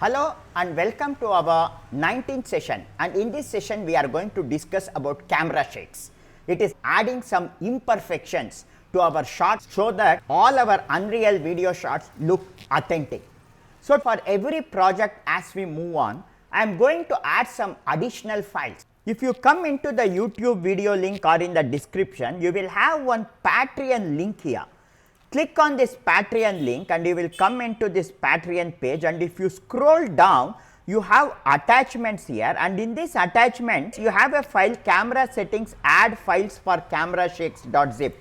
Hello and welcome to our 19th session, and in this session we are going to discuss about camera shakes. It is adding some imperfections to our shots so that all our Unreal video shots look authentic. So for every project as we move on, I am going to add some additional files. If you come into the YouTube video link or in the description, you will have one Patreon link here. Click on this Patreon link and you will come into this Patreon page, and if you scroll down you have attachments here, and in this attachment you have a file camera settings add files for camera shakes.zip.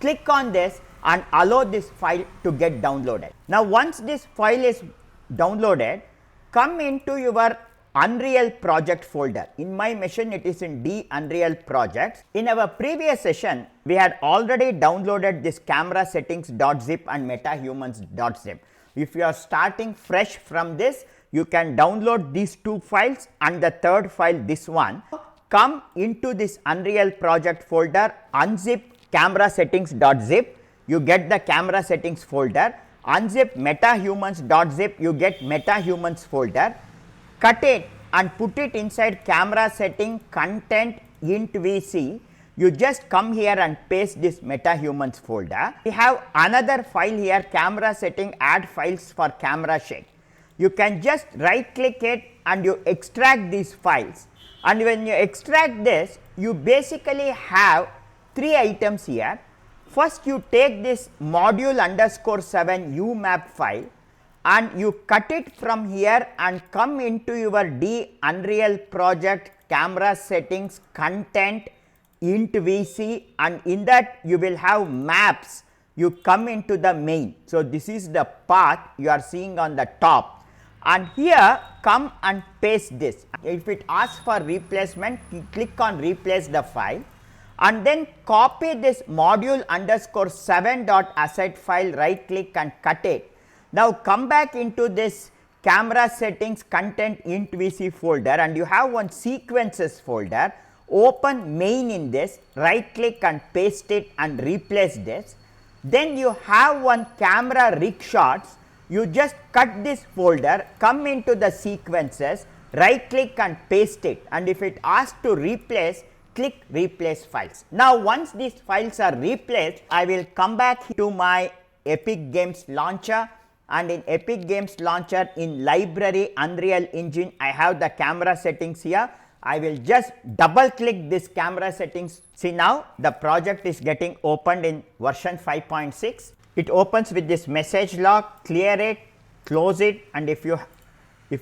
Click on this and allow this file to get downloaded. Now once this file is downloaded, come into your Unreal project folder. In my machine it is in D Unreal projects. In our previous session we had already downloaded this camera settings.zip and metahumans.zip. If you are starting fresh from this, you can download these two files and the third file, this one. Come into this Unreal project folder, unzip camera settings.zip, you get the camera settings folder. Unzip metahumans.zip, you get metahumans folder. Cut it and put it inside camera setting content int vc. You just come here and paste this metahumans folder. We have another file here, camera setting add files for camera shake. You can just right click it and you extract these files, and when you extract this you basically have three items here. First you take this module_7 umap file and you cut it from here and come into your D Unreal project camera settings content int vc, and in that you will have maps. You come into the main. So this is the path you are seeing on the top, and here come and paste this. If it asks for replacement, you click on replace the file and then copy this module_7.asset file, right click and cut it. Now come back into this camera settings content int vc folder and you have one sequences folder. Open main in this, right click and paste it and replace this. Then you have one camera rig shots. You just cut this folder, come into the sequences, right click and paste it, and if it asks to replace, click replace files. Now once these files are replaced, I will come back to my Epic Games launcher, and in Epic Games launcher in library Unreal Engine I have the camera settings here. I will just double click this camera settings. See, now the project is getting opened in version 5.6. It opens with this message log. Clear it, close it, and if you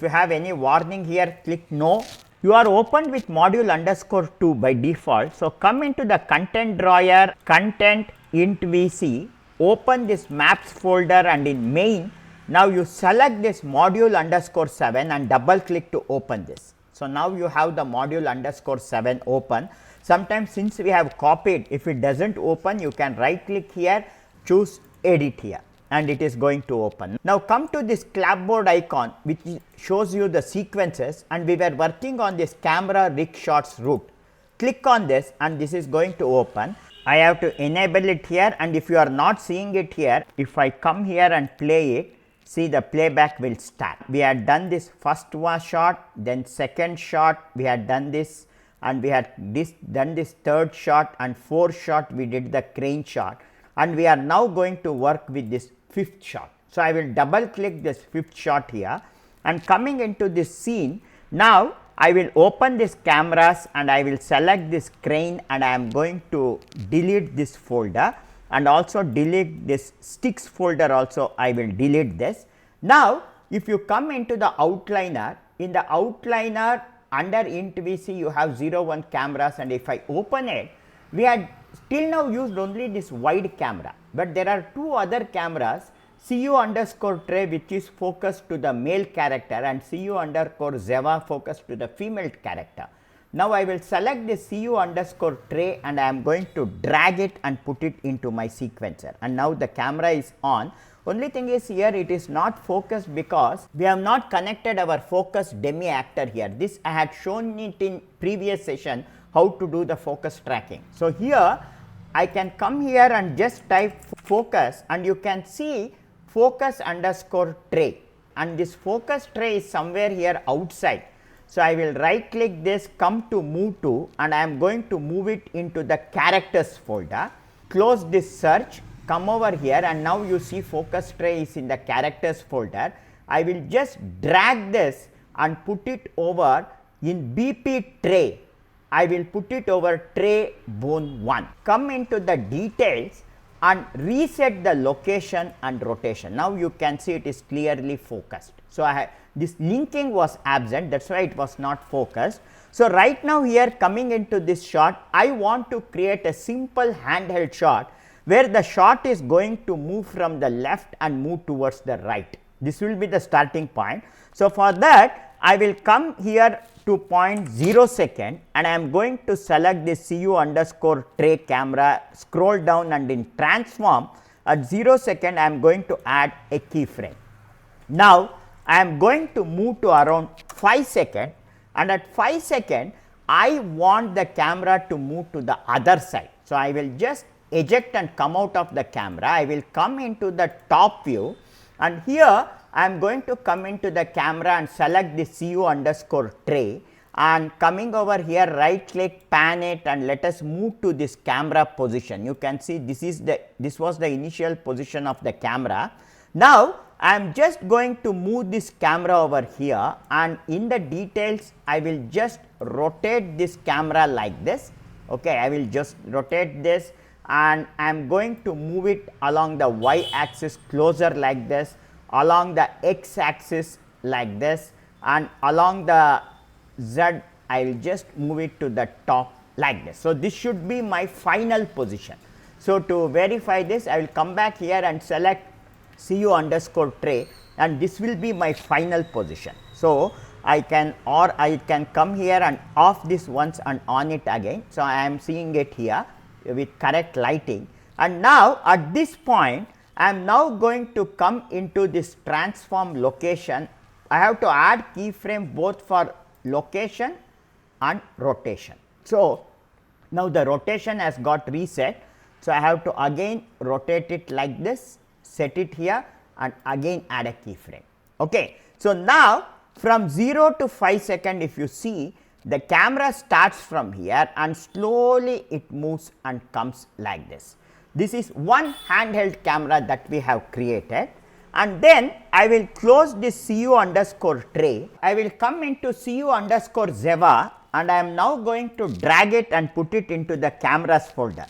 have any warning here, click no. You are opened with module_2 by default. So come into the content drawer, content int vc, open this maps folder, and in main now you select this module_7 and double click to open this. So now you have the module_7 open. Sometimes since we have copied, if it does not open, you can right click here, choose edit here, and it is going to open. Now come to this clapboard icon which shows you the sequences, and we were working on this camera rig shots route. Click on this and this is going to open. I have to enable it here, and if you are not seeing it here, if I come here and play it, see the playback will start. We had done this first one shot, then second shot we had done this, and we had done this third shot, and fourth shot we did the crane shot, and we are now going to work with this fifth shot. So I will double click this fifth shot here, and coming into this scene, now I will open this cameras and I will select this crane, and I am going to delete this folder and also delete this sticks folder also. I will delete this. Now if you come into the outliner, in the outliner under int vc you have 01 cameras, and if I open it, we had till now used only this wide camera, but there are two other cameras, cu_tray which is focused to the male character and cu_zeva focused to the female character. Now I will select this cu_tray and I am going to drag it and put it into my sequencer, and now the camera is on. Only thing is here it is not focused because we have not connected our focus demi actor here. This I had shown it in previous session how to do the focus tracking. So here I can come here and just type focus, and you can see focus_tray, and this focus tray is somewhere here outside. So, I will right click this, come to move to, and I am going to move it into the characters folder, close this search, come over here, and now you see focus tray is in the characters folder. I will just drag this and put it over in BP tray. I will put it over tray bone 1. Come into the details and reset the location and rotation. Now you can see it is clearly focused. So, this linking was absent, that is why it was not focused. So, right now here coming into this shot, I want to create a simple handheld shot where the shot is going to move from the left and move towards the right. This will be the starting point. So, for that I will come here to point 0 second and I am going to select this CU underscore tray camera, scroll down, and in transform at 0 second I am going to add a keyframe. Now, I am going to move to around 5 second, and at 5 second I want the camera to move to the other side. So, I will just eject and come out of the camera. I will come into the top view, and here I am going to come into the camera and select the CU underscore tray, and coming over here right click, pan it, and let us move to this camera position. You can see this was the initial position of the camera. Now, I am just going to move this camera over here, and in the details I will just rotate this camera like this. Okay, I will just rotate this, and I am going to move it along the y axis closer like this, along the x axis like this, and along the z I will just move it to the top like this. So, this should be my final position. So, to verify this I will come back here and select CU underscore tray, and this will be my final position. So, I can come here and off this once and on it again. So, I am seeing it here with correct lighting, and now at this point I am now going to come into this transform location. I have to add keyframe both for location and rotation. So, now the rotation has got reset. So, I have to again rotate it like this, set it here, and again add a keyframe. Okay. So, now from 0 to 5 second, if you see, the camera starts from here and slowly it moves and comes like this. This is one handheld camera that we have created, and then I will close this CU underscore tray. I will come into CU underscore Zeva, and I am now going to drag it and put it into the cameras folder.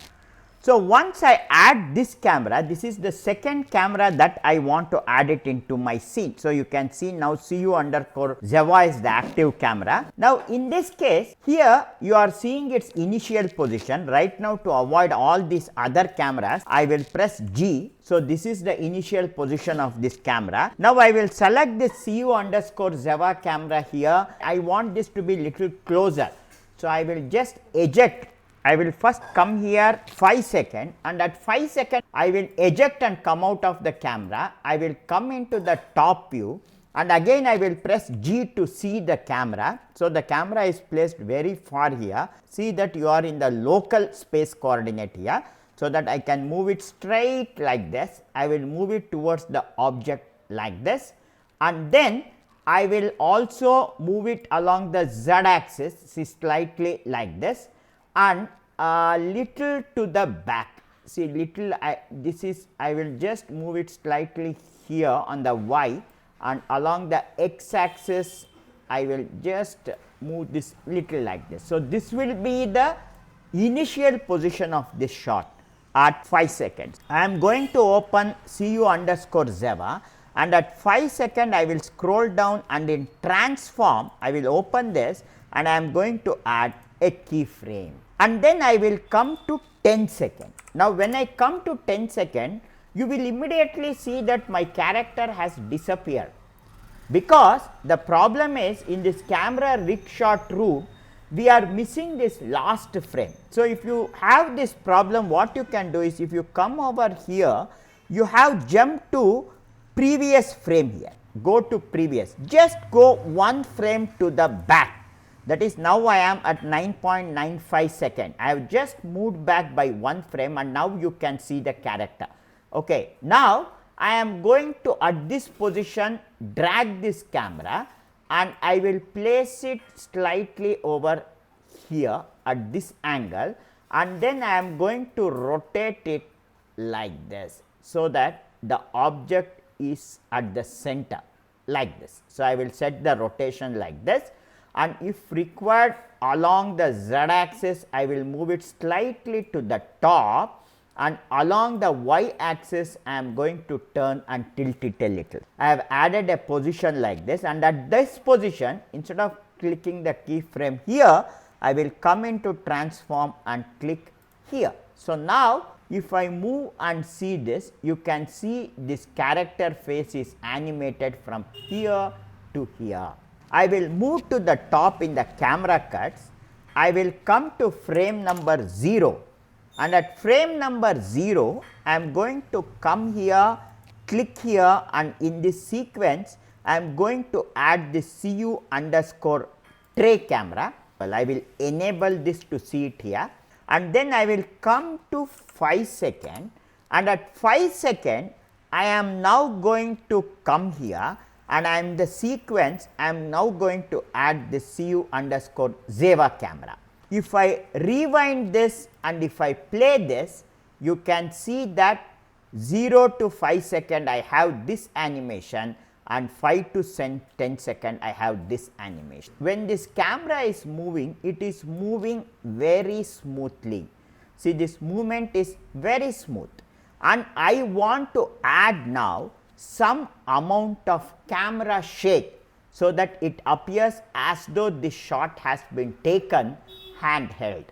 So, once I add this camera, this is the second camera that I want to add it into my scene. So, you can see now CU underscore Zeva is the active camera. Now, in this case here you are seeing its initial position. Right now, to avoid all these other cameras, I will press G. So, this is the initial position of this camera. Now, I will select this CU underscore Zeva camera here. I want this to be little closer. So, I will just eject. I will first come here 5 second, and at 5 second I will eject and come out of the camera. I will come into the top view, and again I will press G to see the camera. So, the camera is placed very far here. See that you are in the local space coordinate here. So, that I can move it straight like this. I will move it towards the object like this, and then I will also move it along the z axis, see, slightly like this, and little to the back. See, little this is, I will just move it slightly here on the y, and along the x axis I will just move this little like this. So, this will be the initial position of this shot at 5 seconds. I am going to open CU underscore Zeva, and at 5 seconds I will scroll down, and in transform I will open this, and I am going to add a keyframe, and then I will come to 10 seconds. Now, when I come to 10 seconds, you will immediately see that my character has disappeared, because the problem is in this camera rig shot route we are missing this last frame. So, if you have this problem, what you can do is, if you come over here, you have jumped to previous frame here, go to previous, just go one frame to the back. That is, now I am at 9.95 seconds. I have just moved back by one frame, and now you can see the character. Okay. Now, I am going to at this position drag this camera and I will place it slightly over here at this angle, and then I am going to rotate it like this, so that the object is at the center like this. So, I will set the rotation like this, and if required along the z axis I will move it slightly to the top, and along the y axis I am going to turn and tilt it a little. I have added a position like this, and at this position, instead of clicking the keyframe here, I will come into transform and click here. So, now if I move and see this, you can see this character face is animated from here to here. I will move to the top in the camera cuts. I will come to frame number 0, and at frame number 0 I am going to come here, click here, and in this sequence I am going to add this cu underscore tray camera. Well, I will enable this to see it here, and then I will come to 5 second, and at 5 second I am now going to come here, and I am the sequence I am now going to add this cu underscore Zeva camera. If I rewind this and if I play this, you can see that 0 to 5 second I have this animation, and 5 to 10 second I have this animation. When this camera is moving, it is moving very smoothly. See, this movement is very smooth, and I want to add now some amount of camera shake, so that it appears as though this shot has been taken handheld,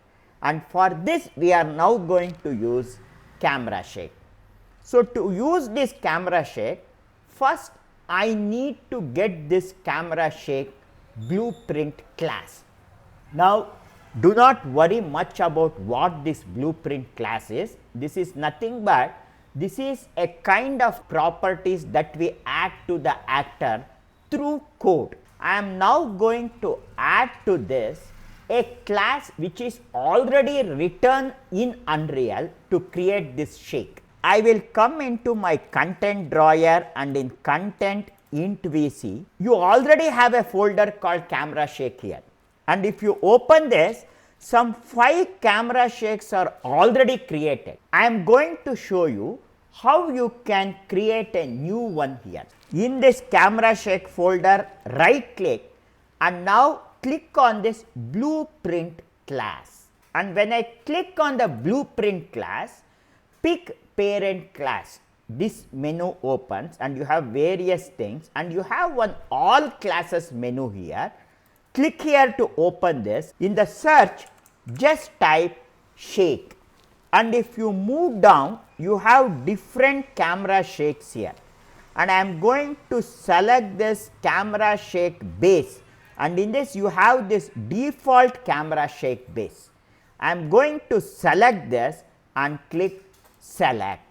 and for this we are now going to use camera shake. So, to use this camera shake, first I need to get this camera shake blueprint class. Now, do not worry much about what this blueprint class is. This is nothing but this is a kind of properties that we add to the actor through code. I am now going to add to this a class which is already written in Unreal to create this shake. I will come into my content drawer, and in content int vc, you already have a folder called camera shake here, and if you open this, some 5 camera shakes are already created. I am going to show you how you can create a new one here. In this camera shake folder, right click and now click on this blueprint class, and when I click on the blueprint class, pick parent class. This menu opens and you have various things, and you have one all classes menu here. Click here to open this. In the search, just type shake, and if you move down, you have different camera shakes here, and I am going to select this camera shake base, and in this you have this default camera shake base. I am going to select this and click select,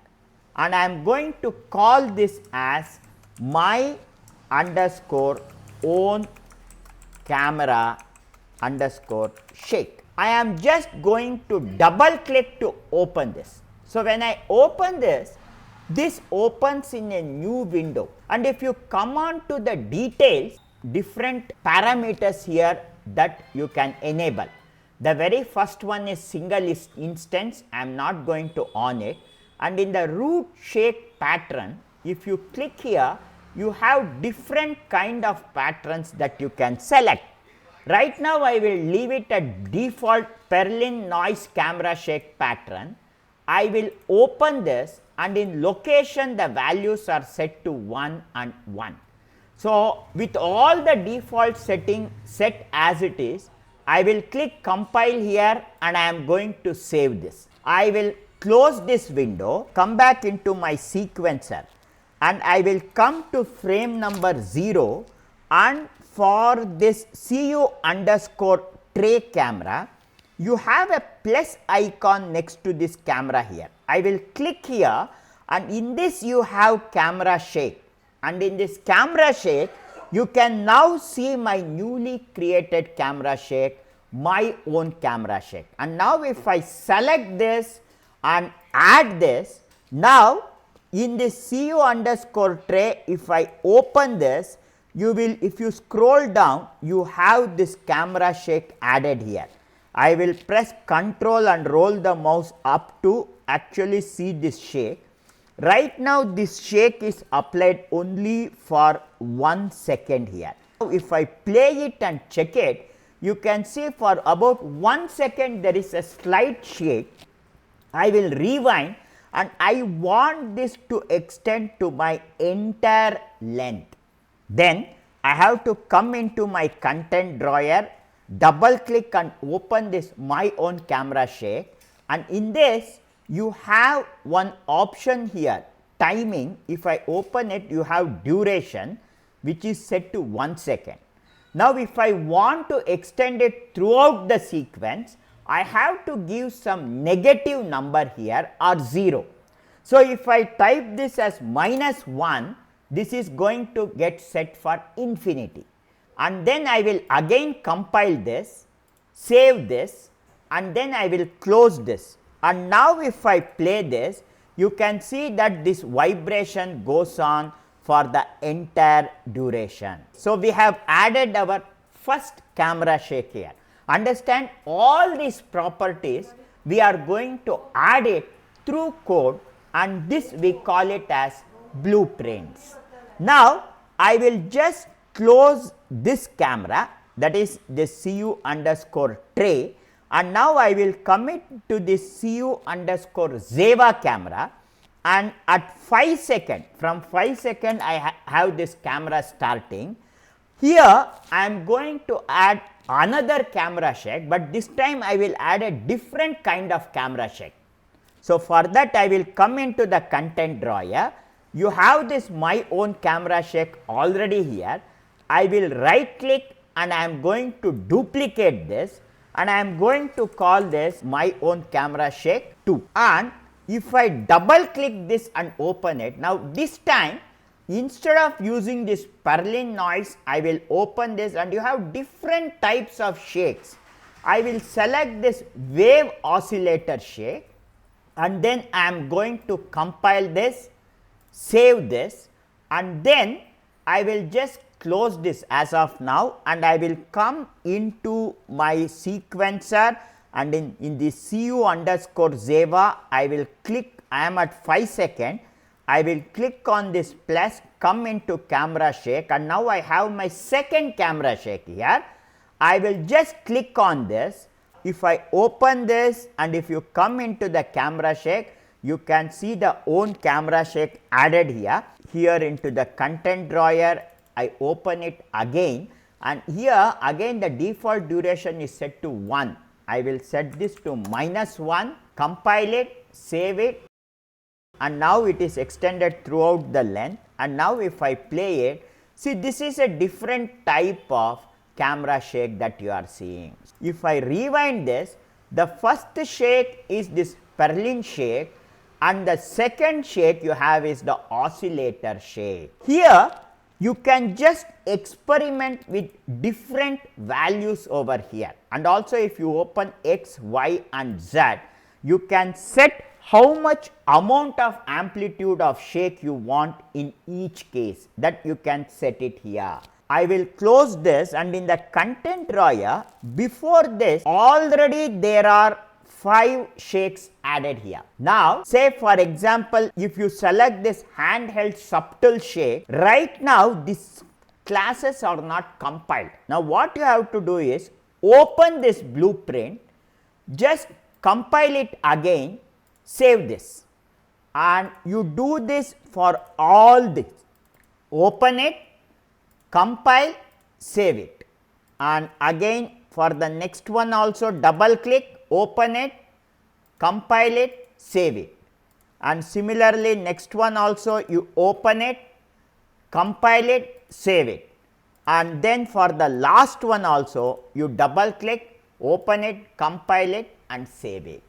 and I am going to call this as my underscore own camera underscore shake. I am just going to double click to open this. So, when I open this, this opens in a new window, and if you come on to the details, different parameters here that you can enable. The very first one is single instance. I am not going to on it, and in the root shake pattern, if you click here, you have different kind of patterns that you can select. Right now, I will leave it at default Perlin noise camera shake pattern. I will open this, and in location the values are set to 1 and 1. So, with all the default setting set as it is, I will click compile here, and I am going to save this. I will close this window, come back into my sequencer, and I will come to frame number 0, and for this cu underscore tray camera, you have a plus icon next to this camera here. I will click here, and in this you have camera shake, and in this camera shake you can now see my newly created camera shake, my own camera shake. And now if I select this and add this, now in this CU underscore tray, if I open this, you will, if you scroll down, you have this camera shake added here. I will press Ctrl and roll the mouse up to actually see this shake. Right now this shake is applied only for 1 second here. Now if I play it and check it, you can see for about 1 second there is a slight shake. I will rewind and I want this to extend to my entire length. Then I have to come into my content drawer, double click and open this my own camera shake, and in this you have one option here, timing. If I open it, you have duration, which is set to 1 second. Now if I want to extend it throughout the sequence, I have to give some negative number here or 0. So if I type this as -1, this is going to get set for infinity, and then I will again compile this, save this, and then I will close this. And now if I play this, you can see that this vibration goes on for the entire duration. So we have added our first camera shake here. Understand, all these properties we are going to add it through code, and this we call it as blueprints. Now I will just close this camera, that is this CU underscore tray, and now I will commit to this CU underscore Zeva camera, and at 5 seconds, from 5 seconds I have this camera starting. Here I am going to add another camera shake, but this time I will add a different kind of camera shake. So for that I will come into the content drawer. You have this my own camera shake already here. I will right click and I am going to duplicate this, and I am going to call this my own camera shake 2. And if I double click this and open it, now this time instead of using this purling noise, I will open this and you have different types of shakes. I will select this wave oscillator shake, and then I am going to compile this, save this, and then I will just close this as of now, and I will come into my sequencer, and in the CU underscore Zeva I will click, I am at 5 seconds, I will click on this plus, come into camera shake, and now I have my second camera shake here. I will just click on this. If I open this and if you come into the camera shake, you can see the own camera shake added here. Here into the content drawer, I open it again, and here again the default duration is set to 1. I will set this to -1, compile it, save it, and now it is extended throughout the length. And now if I play it, see, this is a different type of camera shake that you are seeing. If I rewind this, the first shake is this purling shake, and the second shake you have is the oscillator shake. Here you can just experiment with different values over here, and also if you open X, Y and Z, you can set how much amount of amplitude of shake you want in each case, that you can set it here. I will close this, and in the content drawer, before this already there are 5 shakes added here. Now say for example, if you select this handheld subtle shake, right now these classes are not compiled. Now what you have to do is open this blueprint, just compile it again, save this, and you do this for all this. Open it, compile, save it, and again for the next one also double click, open it, compile it, save it, and similarly next one also you open it, compile it, save it, and then for the last one also you double click, open it, compile it and save it.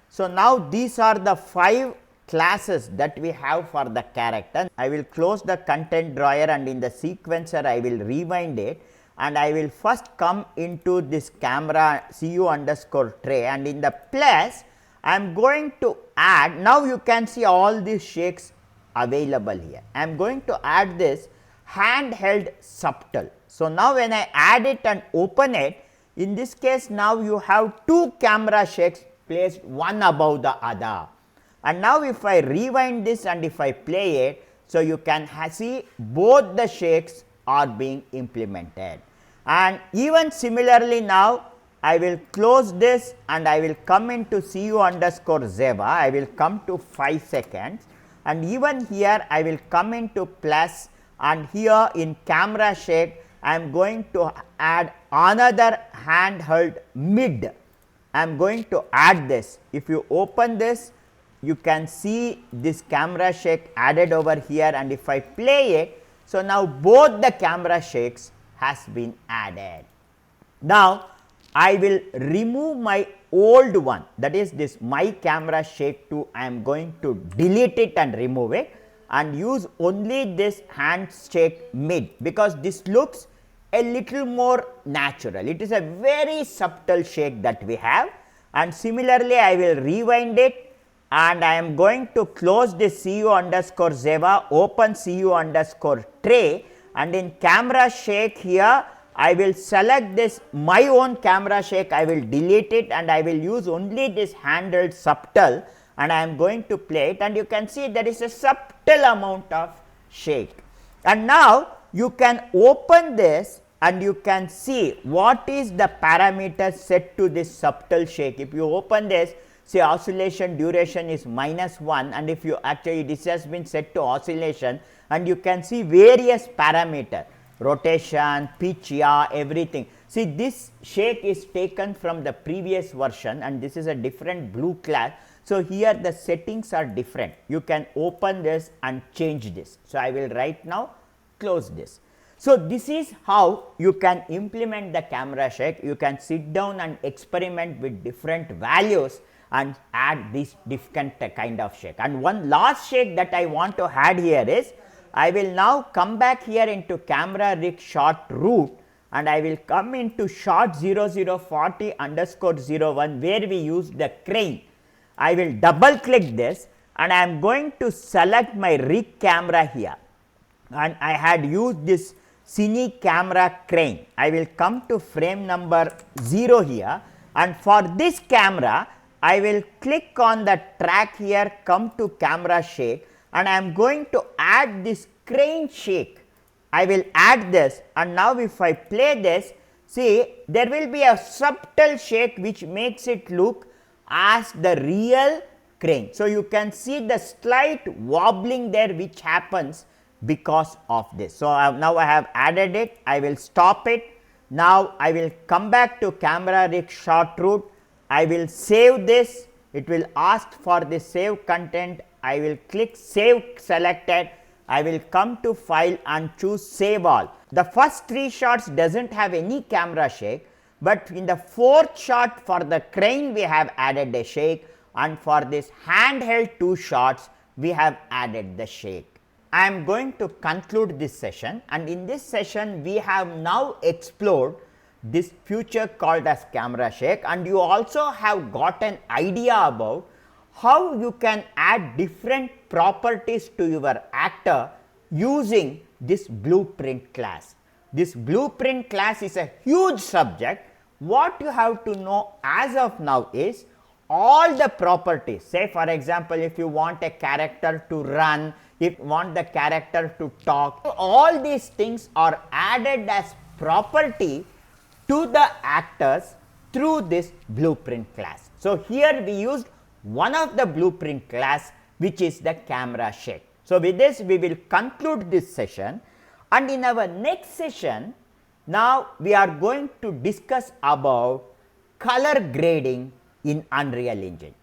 So now these are the 5 classes that we have for the character. I will close the content drawer, and in the sequencer I will rewind it, and I will first come into this camera CU underscore tray, and in the plus I am going to add, now you can see all these shakes available here. I am going to add this handheld subtle. So, now when I add it and open it, in this case now you have two camera shakes placed one above the other. And now if I rewind this and if I play it, so you can see both the shakes are being implemented. And even similarly now I will close this and I will come into cu_Zeva, I will come to 5 seconds, and even here I will come into plus, and here in camera shake I am going to add another handheld mid. I am going to add this. If you open this, you can see this camera shake added over here, and if I play it, so now both the camera shakes has been added. Now I will remove my old one, that is this my camera shake 2, I am going to delete it and remove it and use only this handshake mid, because this looks a little more natural. It is a very subtle shake that we have, and similarly I will rewind it and I am going to close this cu_Zeva, open cu_tray, and in camera shake here I will select this my own camera shake, I will delete it and I will use only this handheld subtle, and I am going to play it, and you can see there is a subtle amount of shake. And now you can open this and you can see what is the parameter set to this subtle shake. If you open this, say oscillation duration is -1, and if you actually this has been set to oscillation, and you can see various parameter, rotation, pitch, yaw, everything. See, this shake is taken from the previous version and this is a different blue class. So, here the settings are different. You can open this and change this. So, I will right now close this. So, this is how you can implement the camera shake. You can sit down and experiment with different values and add this different kind of shake. And one last shake that I want to add here is, I will now come back here into camera rig shot root and I will come into shot 0040_01 where we use the crane. I will double click this and I am going to select my rig camera here, and I had used this cine camera crane. I will come to frame number 0 here, and for this camera I will click on the track here, come to camera shake, and I am going to add this crane shake. I will add this, and now if I play this, see there will be a subtle shake which makes it look as the real crane. So, you can see the slight wobbling there which happens because of this. So, now I have added it, I will stop it. Now, I will come back to camera rig shot root, I will save this, it will ask for the save content, I will click save selected, I will come to file and choose save all. The first 3 shots does not have any camera shake, but in the 4th shot for the crane we have added a shake, and for this handheld 2 shots we have added the shake. I am going to conclude this session, and in this session we have now explored this feature called as camera shake, and you also have got an idea about how you can add different properties to your actor using this blueprint class. This blueprint class is a huge subject. What you have to know as of now is all the properties. Say for example, if you want a character to run, if you want the character to talk, all these things are added as property to the actors through this blueprint class. So, here we used one of the blueprint class, which is the camera shake. So, with this we will conclude this session, and in our next session now we are going to discuss about color grading in Unreal Engine.